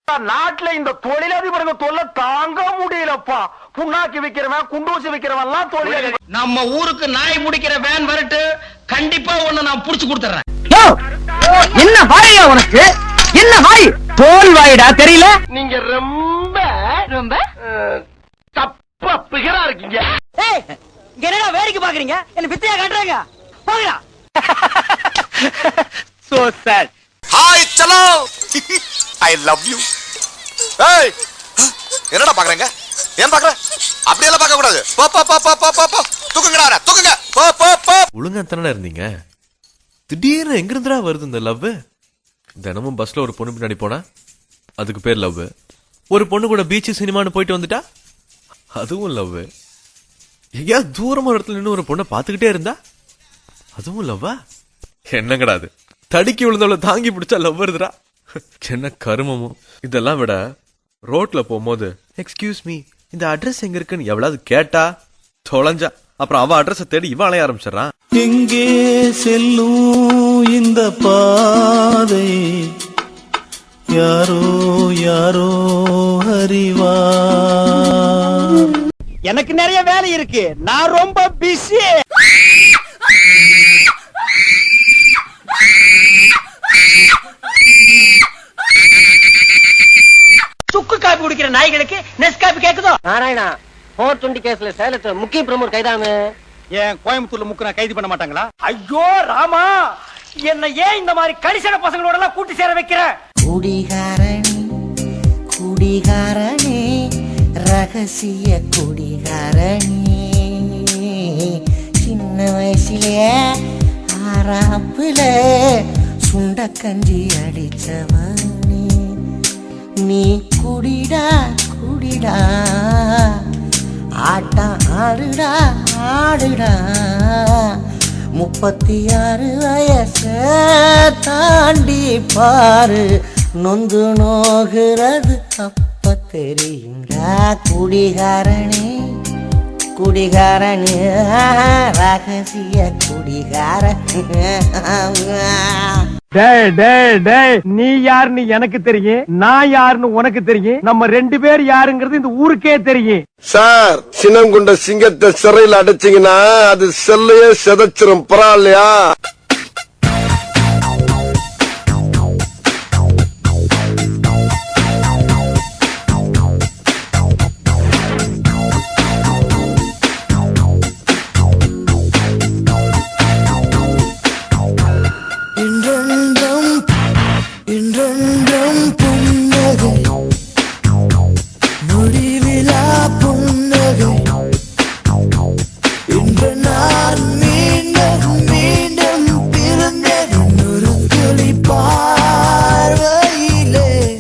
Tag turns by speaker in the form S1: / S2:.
S1: நாட்டுல இந்த தொழிலதிபருங்க தொல்லை தாங்க முடியலப்பா. புண்ணாக்கி விக்கிறவன் குண்டூசி விக்கிறவன் எல்லாம் தொழில்.
S2: நம்ம ஊருக்கு நாய் முடிக்கிற வேன் வரட்டு, கண்டிப்பா ஒண்ணு நான் புடிச்சு கொடுத்துறேன்.
S3: என்ன வாயா உனக்கு? என்ன வாய்? தோல் வாயிடா, தெரியல?
S1: நீங்க ரொம்ப ரொம்ப தப்பா பிகரா இருக்கீங்க.
S3: என்னடா வேடிக்கை பாக்குறீங்க? என்ன வித்தையா காட்டுறாங்க? போங்கடா.
S1: So sad.
S4: Hi, chalo. I love you. Hey, என்னடா பாக்குறீங்க? ஏன் பாக்குற? அப்படி எல்லாம் பார்க்க கூடாது. போ போ போ போ போ போ. தூக்குங்கடா, தூக்குங்க. போ போ போ.
S5: ஒழுங்கா தானே இருந்தீங்க. திடீர்னு எங்க இருந்துடா வருது இந்த லவ்? தினமும் பஸ்ல ஒரு பொண்ணு பின்னாடி போனா அதுக்கு பேர் லவ். ஒரு பொண்ணு கூட பீச் சினிமான்னு போயிட்டு வந்துட்டா அதுவும் லவ். எங்கேயாவது தூரமா இடத்துல நின்று ஒரு பொண்ணை பாத்துக்கிட்டே இருந்தா அதுவும் லவ்வா? என்னங்கடா அது? தடுக்கி விழுந்தவளை தாங்கி பிடிச்சா லவ் வருதுடா. என்ன கருமமும். இதெல்லாம் விட ரோட்ல போகும்போது எக்ஸ்கியூஸ் மீ இந்த அட்ரஸ் எங்க இருக்குன்னு எவ்வளவு கேட்டா தொலைஞ்சா அப்புறம் அவ அட்ரஸ் தேடி இவ அலைய ஆரம்பிச்சிடறான்.
S6: எங்கே செல்லும் இந்த பாதை யாரோ யாரோ அறிவா.
S3: எனக்கு நிறைய வேலை இருக்கு, நான் ரொம்ப பிஸி. சுக்கு காப்பி குடிக்கிற நாய்களுக்கு நெஸ் காப்பி கேக்குதோ?
S7: நாராயணா 420 கேஸ்ல சேலத்துல முக்கிய பிரமுகர் கைதானு.
S1: ஏன் கோயம்புத்தூர்ல முக்குனா கைது பண்ண மாட்டாங்களா?
S3: ஐயோ ராமா, என்ன ஏன் இந்த மாதிரி கடிசன பசங்களோட எல்லாம் கூட்டி சேர வைக்கிற?
S8: குடிகாரணி குடிகாரணி ரகசிய குடிகாரணி, சின்ன வயசுல ஆறாப்புல சுண்டக்கஞ்சி அடிச்சவனே, நீ குடிடா குடிடா ஆட்டம் ஆடுடா ஆடுடா, 36 வயசு தாண்டி பாரு, நொந்து நோகிறது அப்ப தெரியுண்டா. குடிகாரணி குடிகாரணி ரகசிய குடிகாரணி.
S1: டேய் டேய் டேய், நீ யாருன்னு எனக்கு தெரியும், நான் யாருன்னு உனக்கு தெரியும், நம்ம 2 பேர் யாருங்கிறது இந்த ஊருக்கே தெரியும்.
S4: சார், சினம் கொண்ட சிங்கத்தை சிறையில் அடைச்சிங்கன்னா அது செல்லையே செதைச்சிரும். பரவாயில்லையா?
S8: இன்றென்றும் புன்னகை முடிவிலா புன்னகை, இன்று நான்